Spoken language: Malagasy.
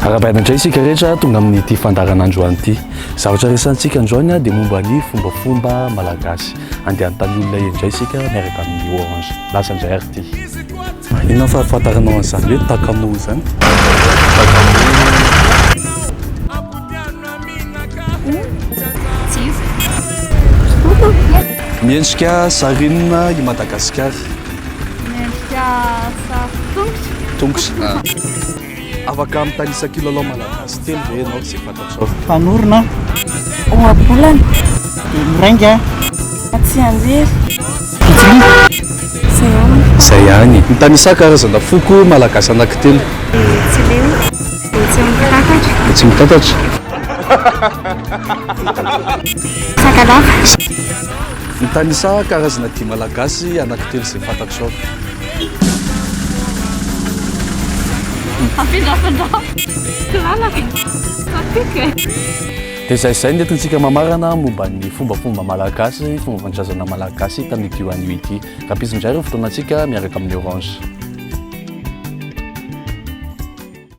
Arabainandray isika rehetra tonga amin'ity fandaran'androany ity. Zavatra resantsika androany dia momba ny fombafomba malagasy. Andeha anontany olona indray isika miaraka amin'ny Orange. Lasa indray ary ity. Inona fahafantaranao an'izany hoe takamoa zany? Miendrika sarinina i Madagasikara. Miendrika tongotra. Afaka mitanisa kilalao malagasy telo ve ianao tsy fantatrao? Fanorona, oabolana, mirenga, atsianjery, Zay ihany. Mitanisa karazana foko malagasy anankitelo. Tsy mitantatra. sakalava, Mitanisa karazana dia malagasy anankitelo izay fantatrao. afindrafindrao, lalaka, sapika. Dia izay nentintsika mamarana momba ny fombafomba malagasy, fomba fandraisana malagasy tamin'ity anio ity. Rapiso indray ireo fotoanantsika miaraka amin'ny Orange.